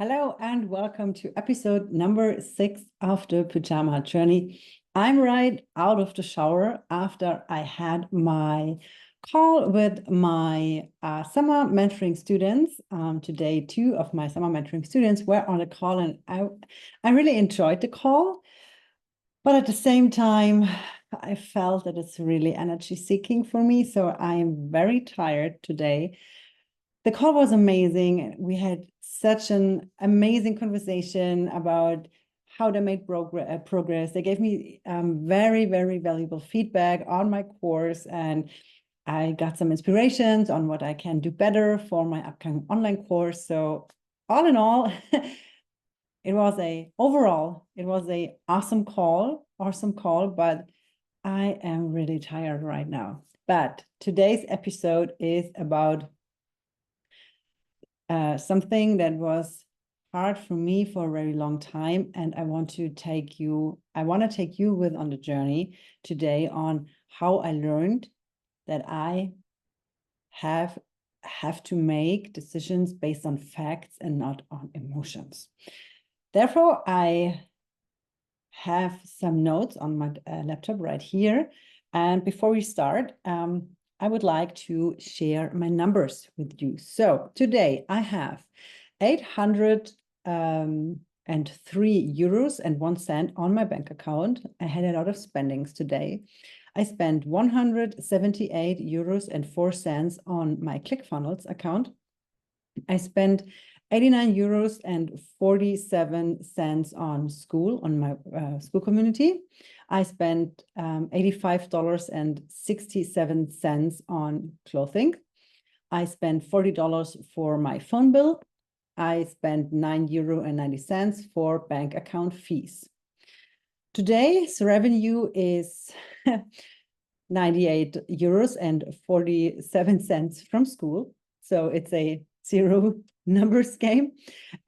Hello and welcome to episode number 6 of the Pajama Journey. I'm right out of the shower after I had my call with my summer mentoring students. Today, 2 of my summer mentoring students were on a call, and I really enjoyed the call. But at the same time, I felt that it's really energy seeking for me. So I'm very tired today. The call was amazing. We had such an amazing conversation about how they made progress. They gave me very, very valuable feedback on my course, and I got some inspirations on what I can do better for my upcoming online course. So all in all, it was a awesome call, but I am really tired right now. But today's episode is about something that was hard for me for a very long time, and I want to take you with on the journey today on how I learned that I have to make decisions based on facts and not on emotions. Therefore, I have some notes on my laptop right here. And before we start, I would like to share my numbers with you. So today I have 803 euros and 1 cent on my bank account. I had a lot of spendings today. I spent 178 euros and 4 cents on my ClickFunnels account. I spent 89 euros and 47 cents on school, on my school community. I spent $85 and 67 cents on clothing. I spent $40 for my phone bill. I spent €9.90 for bank account fees. Today's revenue is 98 euros and 47 cents from school. So it's a zero numbers game.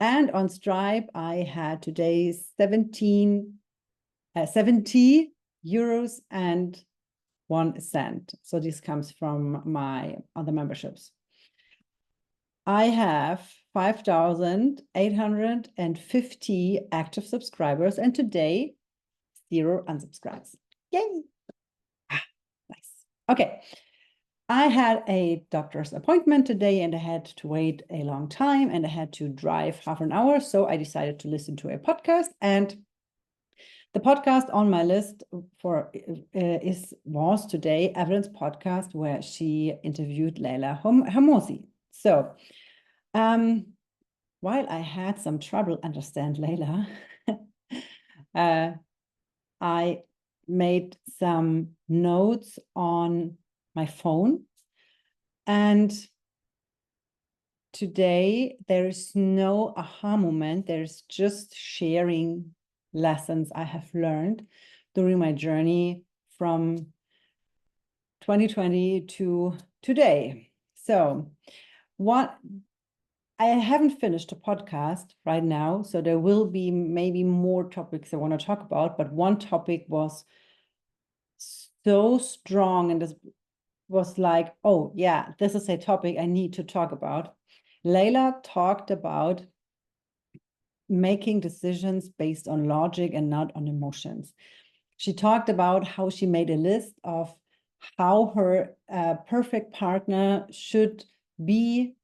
And on Stripe, I had today 70 euros and 1 cent. So this comes from my other memberships. I have 5,850 active subscribers, and today 0 unsubscribes. Yay! Nice. Okay. I had a doctor's appointment today, and I had to wait a long time, and I had to drive half an hour. So I decided to listen to a podcast, and the podcast on my list was today Evelyn's podcast, where she interviewed Leila Hamosi. So while I had some trouble understand Leila, I made some notes on my phone. And today there is no aha moment. There's just sharing lessons I have learned during my journey from 2020 to today. So I haven't finished the podcast right now, so there will be maybe more topics I want to talk about, but one topic was so strong, and this was like, oh yeah, this is a topic I need to talk about. Leila talked about making decisions based on logic and not on emotions. She talked about how she made a list of how her perfect partner should be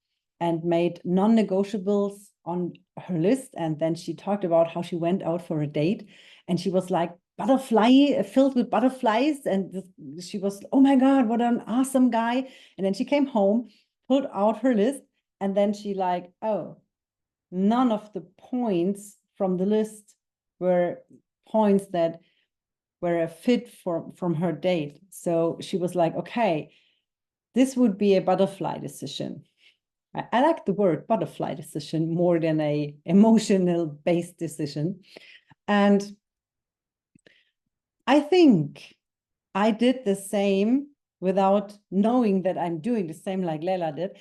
and made non-negotiables on her list. And then she talked about how she went out for a date, and she was like filled with butterflies, and she was, oh my God, what an awesome guy. And then she came home, pulled out her list, and then she like, oh, none of the points from the list were points that were a fit from her date. So she was like, okay, this would be a butterfly decision. I like the word butterfly decision more than a emotional based decision. And I think I did the same without knowing that I'm doing the same like Leila did.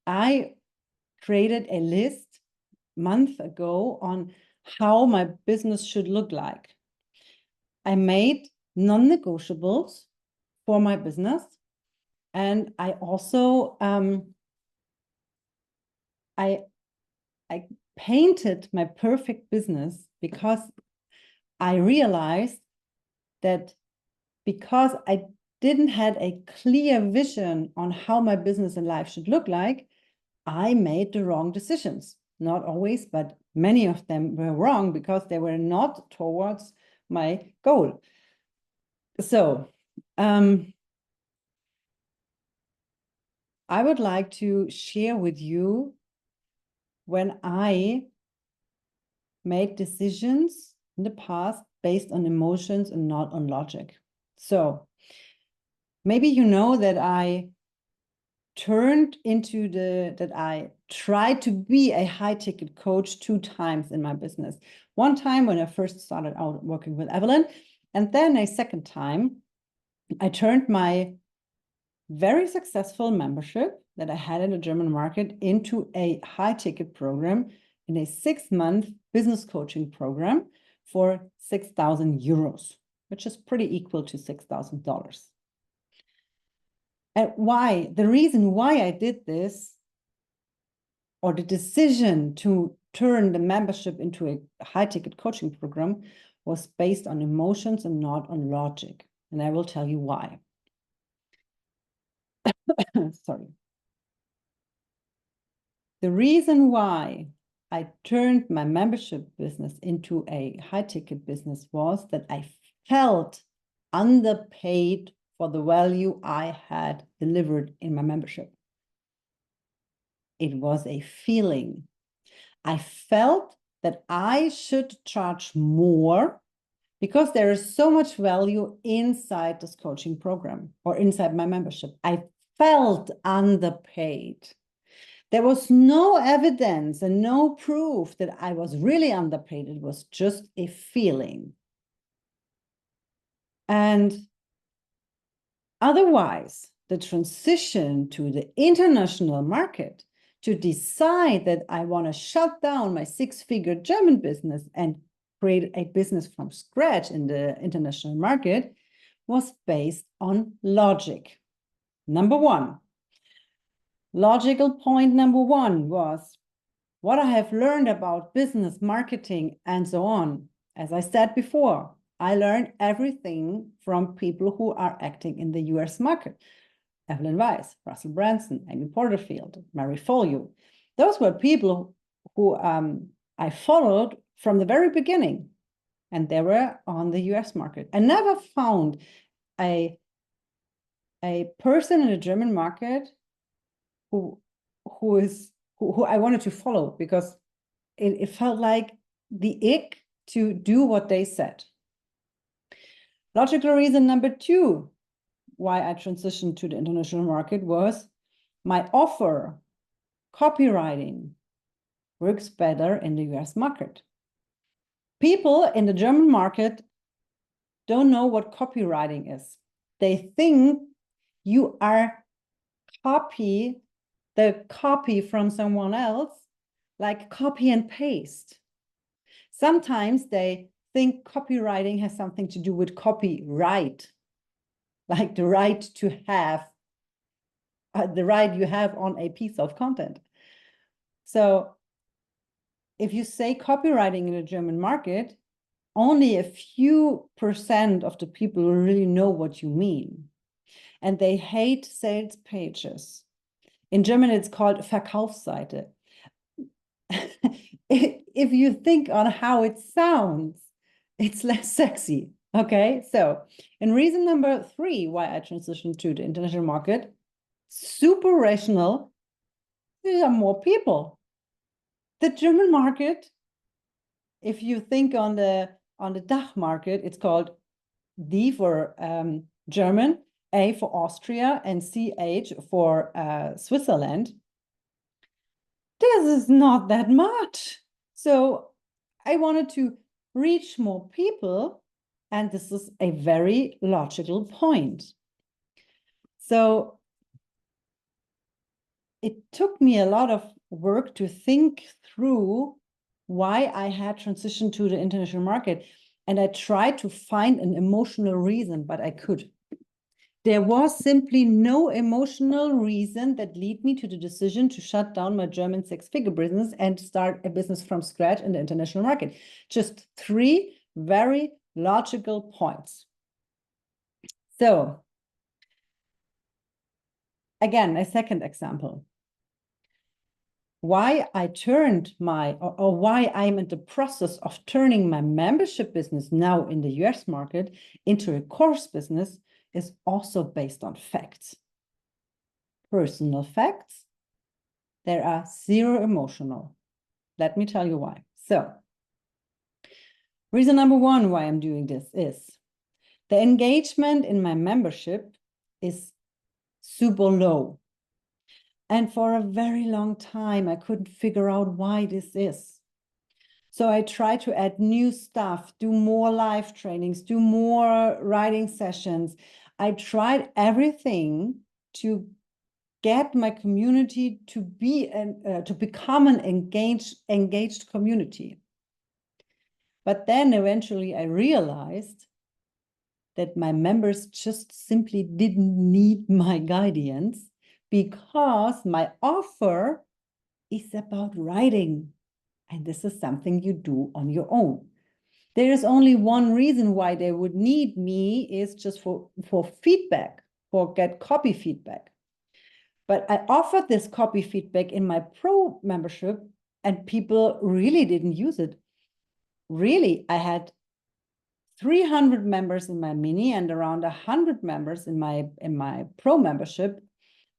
I created a list a month ago on how my business should look like. I made non-negotiables for my business. And I also I painted my perfect business because I realized that because I didn't have a clear vision on how my business and life should look like, I made the wrong decisions. Not always, but many of them were wrong because they were not towards my goal. So I would like to share with you when I made decisions in the past based on emotions and not on logic. So maybe you know that I tried to be a high ticket coach 2 times in my business. One time when I first started out working with Evelyn, and then a second time, I turned my very successful membership that I had in the German market into a high ticket program in a 6-month business coaching program for 6,000 euros, which is pretty equal to $6,000. And why? The reason why I did this, or the decision to turn the membership into a high ticket coaching program, was based on emotions and not on logic. And I will tell you why. Sorry. The reason why I turned my membership business into a high ticket business was that I felt underpaid for the value I had delivered in my membership. It was a feeling. I felt that I should charge more because there is so much value inside this coaching program or inside my membership. I felt underpaid. There was no evidence and no proof that I was really underpaid. It was just a feeling. And otherwise, the transition to the international market, to decide that I want to shut down my 6-figure German business and create a business from scratch in the international market, was based on logic. Number one. Logical point number one was what I have learned about business, marketing, and so on. As I said before, I learned everything from people who are acting in the US market. Evelyn Weiss, Russell Branson, Amy Porterfield, Mary Folio. Those were people who I followed from the very beginning, and they were on the US market. I never found a person in the German market who I wanted to follow because it felt like the ick to do what they said. Logical reason number 2 why I transitioned to the international market was my offer, copywriting, works better in the US market. People in the German market don't know what copywriting is. They think you are the copy from someone else, like copy and paste. Sometimes they think copywriting has something to do with copyright, like the right to have, the right you have on a piece of content. So if you say copywriting in the German market, only a few % of the people really know what you mean. And they hate sales pages. In German, it's called Verkaufsseite. If you think on how it sounds, it's less sexy. Okay, so and reason number 3 why I transitioned to the international market, super rational, there are more people. The German market, if you think on the DACH market, it's called D for German, A for Austria, and CH for Switzerland. This is not that much. So I wanted to reach more people, and this is a very logical point. So it took me a lot of work to think through why I had transitioned to the international market. And I tried to find an emotional reason, but I could. There was simply no emotional reason that led me to the decision to shut down my German six-figure business and start a business from scratch in the international market. Just 3 very logical points. So, again, a second example. Why I turned or why I'm in the process of turning my membership business now in the US market into a course business is also based on facts. Personal facts. There are 0 emotional. Let me tell you why. So, reason number 1 why I'm doing this is the engagement in my membership is super low. And for a very long time, I couldn't figure out why this is. So I try to add new stuff, do more live trainings, do more writing sessions. I tried everything to get my community to become an engaged community. But then eventually I realized that my members just simply didn't need my guidance because my offer is about writing. And this is something you do on your own. There is only one reason why they would need me is just for feedback, for get copy feedback. But I offered this copy feedback in my pro membership and people really didn't use it. Really, I had 300 members in my mini and around 100 members in my pro membership.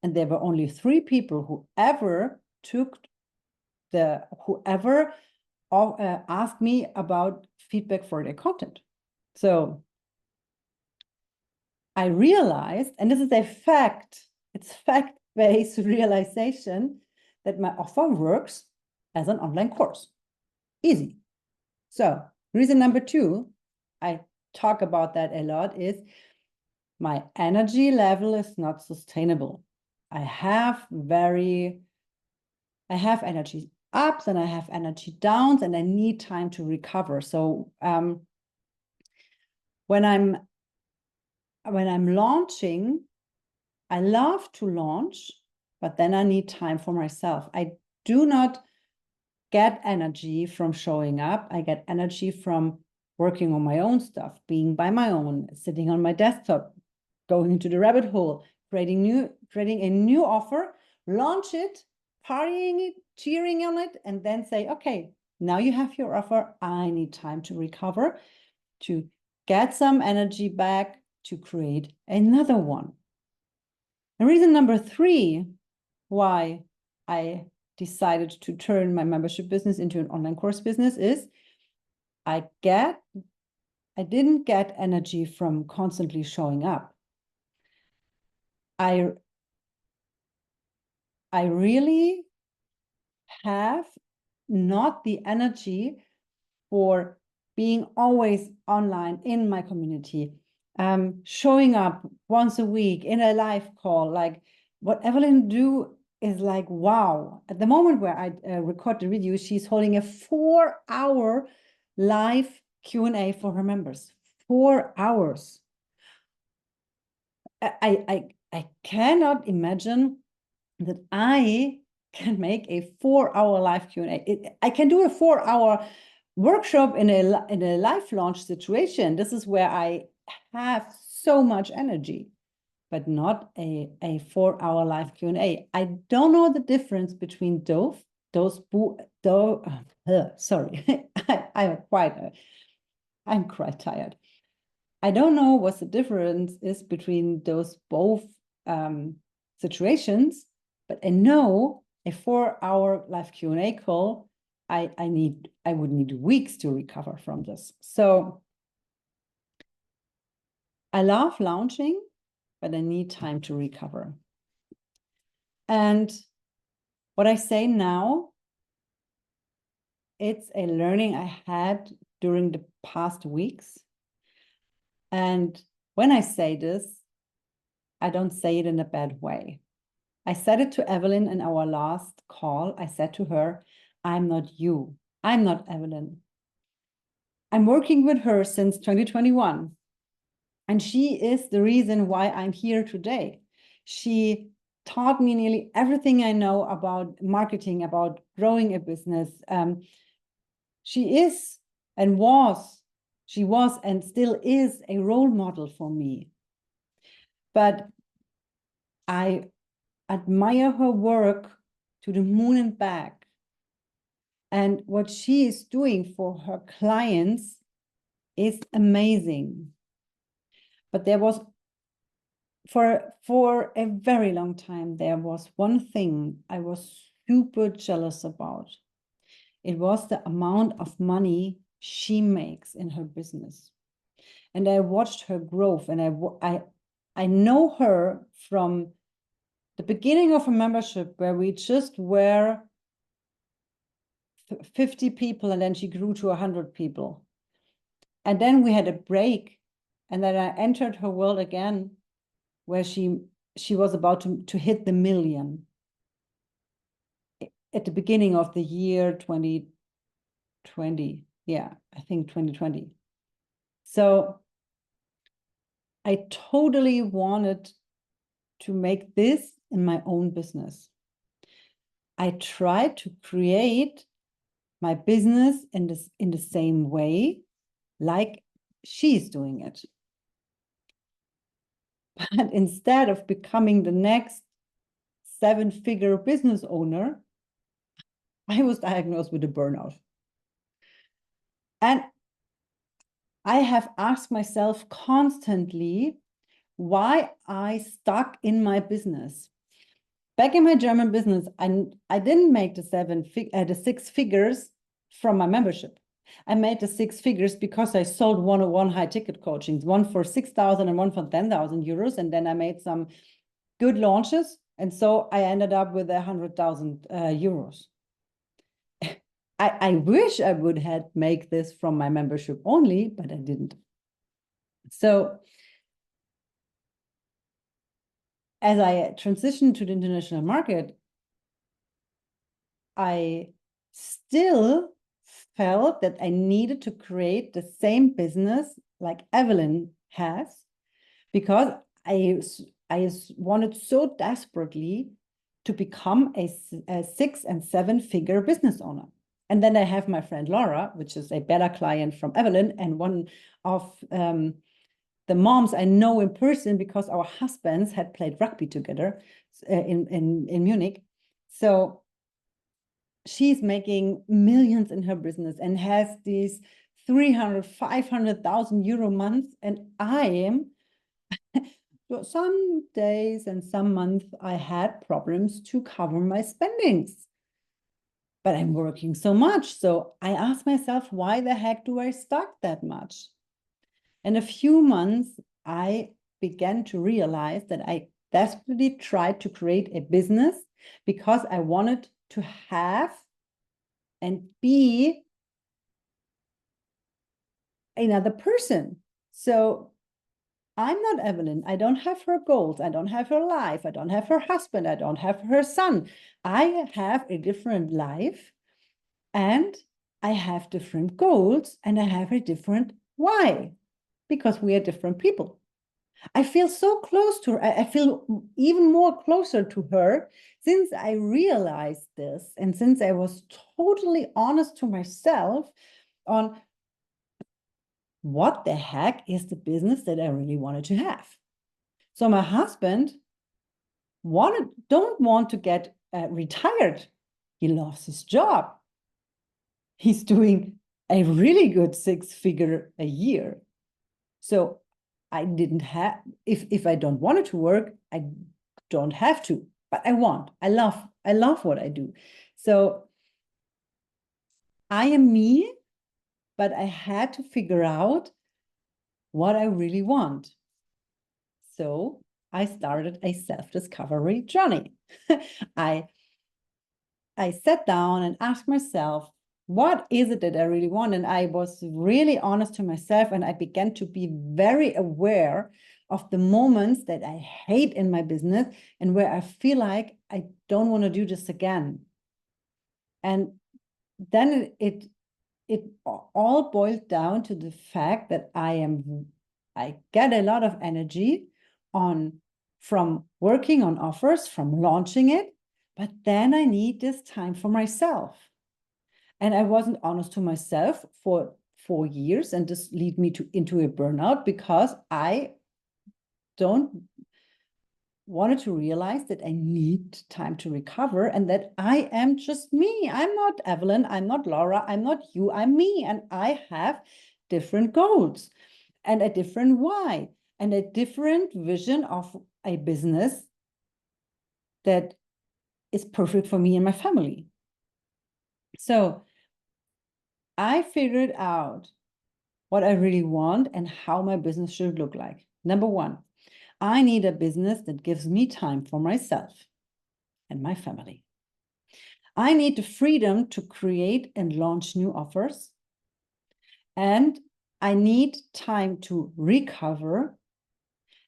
And there were only 3 people who ever asked me about feedback for their content. So I realized, and this is a fact, it's fact-based realization that my offer works as an online course. Easy. So reason number 2, I talk about that a lot, is my energy level is not sustainable. I have energy ups and I have energy downs and I need time to recover. So when I'm launching, I love to launch, but then I need time for myself. I do not get energy from showing up. I get energy from working on my own stuff, being by my own, sitting on my desktop, going into the rabbit hole, creating a new offer, launch it, partying it, cheering on it, and then say, okay, now you have your offer. I need time to recover, to get some energy back, to create another one. And reason number 3 why I decided to turn my membership business into an online course business is I didn't get energy from constantly showing up. I really have not the energy for being always online in my community, showing up once a week in a live call. Like what Evelyn do is like, wow. At the moment where I record the video, she's holding a 4-hour live Q&A for her members. 4 hours. I cannot imagine that I can make a 4-hour live Q&A. I can do a 4-hour workshop in a live launch situation. This is where I have so much energy, but not a 4-hour live Q&A. I don't know the difference between sorry, I'm quite tired. I don't know what the difference is between those both situations, but I know a 4-hour live Q&A call, I would need weeks to recover from this. So I love launching, but I need time to recover. And what I say now, it's a learning I had during the past weeks. And when I say this, I don't say it in a bad way. I said it to Evelyn in our last call. I said to her, I'm not you. I'm not Evelyn. I'm working with her since 2021. And she is the reason why I'm here today. She taught me nearly everything I know about marketing, about growing a business. She is and was, she was and still is a role model for me. But I admire her work to the moon and back. And what she is doing for her clients is amazing. But there was, for a very long time, there was one thing I was super jealous about. It was the amount of money she makes in her business. And I watched her growth, and I know her from the beginning of a membership where we just were 50 people, and then she grew to 100 people. And then we had a break, and then I entered her world again, where she was about to hit the million at the beginning of the year 2020. Yeah, I think 2020. So I totally wanted to make this in my own business. I tried to create my business in the same way, like she's doing it. But instead of becoming the next 7-figure business owner, I was diagnosed with a burnout. And I have asked myself constantly why I stuck in my business. Back in my German business, I didn't make the 6 figures from my membership. I made the 6 figures because I sold one-on-one high ticket coachings, one for 6,000 and one for 10,000 euros. And then I made some good launches. And so I ended up with 100,000 euros. I wish I would have make this from my membership only, but I didn't. So as I transitioned to the international market, I still felt that I needed to create the same business like Evelyn has, because I wanted so desperately to become a 6- and 7-figure business owner. And then I have my friend Laura, which is a beta client from Evelyn, and one of the moms I know in person because our husbands had played rugby together in Munich. So she's making millions in her business and has these 300, 500,000 euro months. And I am, some days and some months, I had problems to cover my spendings. But I'm working so much. So I asked myself, why the heck do I stuck that much? In a few months, I began to realize that I desperately tried to create a business because I wanted to have and be another person. So I'm not Evelyn. I don't have her goals. I don't have her life. I don't have her husband. I don't have her son. I have a different life, and I have different goals, and I have a different why, because we are different people. I feel so close to her. I feel even more closer to her since I realized this, and since I was totally honest to myself on what the heck is the business that I really wanted to have. So my husband don't want to get retired. He loves his job. He's doing a really good 6-figure a year. So I didn't have, if I don't want it to work, I don't have to, but I want. I love what I do. So I am me, but I had to figure out what I really want. So I started a self-discovery journey. I sat down and asked myself, what is it that I really want? And I was really honest to myself, and I began to be very aware of the moments that I hate in my business and where I feel like I don't want to do this again. And then it all boiled down to the fact that I am I get a lot of energy from working on offers, from launching it, but then I need this time for myself. And I wasn't honest to myself for 4 years, and this lead me into a burnout because I don't wanted to realize that I need time to recover and that I am just me. I'm not Evelyn, I'm not Laura, I'm not you, I'm me. And I have different goals and a different why and a different vision of a business that is perfect for me and my family. So I figured out what I really want and how my business should look like. Number one, I need a business that gives me time for myself and my family. I need the freedom to create and launch new offers. And I need time to recover.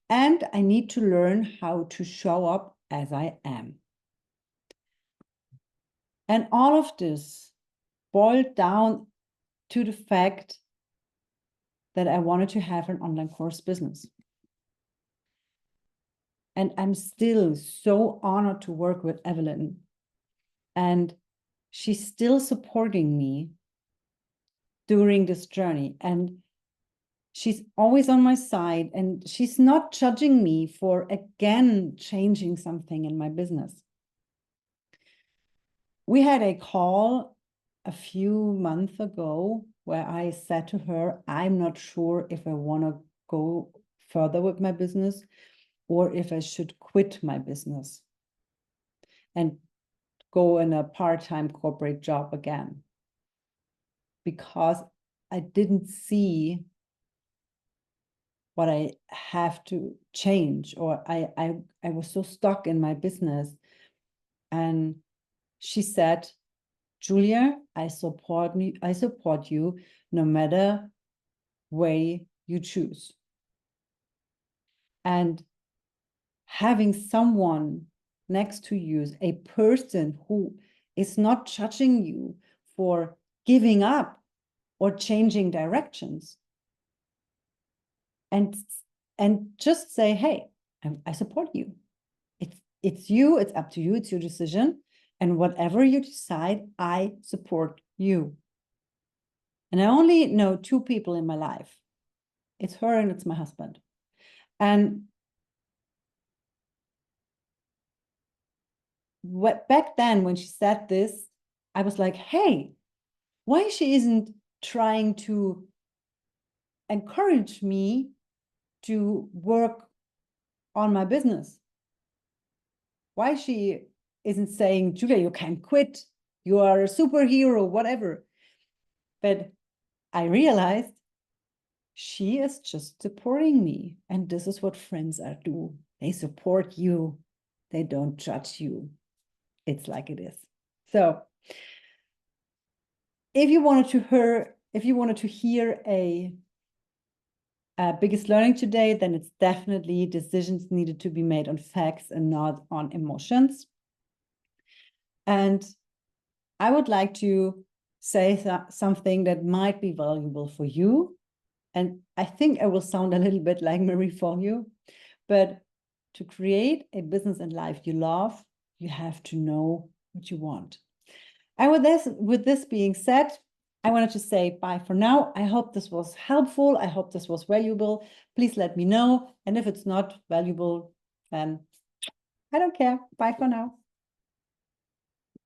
And I need to learn how to show up as I am. And all of this boiled down to the fact that I wanted to have an online course business. And I'm still so honored to work with Evelyn. And she's still supporting me during this journey. And she's always on my side, and she's not judging me for again changing something in my business. We had a call a few months ago where I said to her, I'm not sure if I want to go further with my business or if I should quit my business and go in a part-time corporate job again, because I didn't see what I have to change, or I was so stuck in my business. And she said, Julia, I support you no matter way you choose. And having someone next to you, a person who is not judging you for giving up or changing directions, and just say, hey, I support you. It's you, it's up to you, it's your decision. And whatever you decide, I support you. And I only know 2 people in my life. It's her and it's my husband. And back then when she said this, I was like, hey, why she isn't trying to encourage me to work on my business? Why she isn't saying, Julia, you can't quit, you are a superhero, whatever. But I realized she is just supporting me. And this is what friends are do. They support you. They don't judge you. It's like it is. So if you wanted to hear a biggest learning today, then it's definitely decisions needed to be made on facts and not on emotions. And I would like to say something that might be valuable for you. And I think I will sound a little bit like Marie Forleo, but to create a business and life you love, you have to know what you want. And with this being said, I wanted to say bye for now. I hope this was helpful. I hope this was valuable. Please let me know. And if it's not valuable, then I don't care. Bye for now.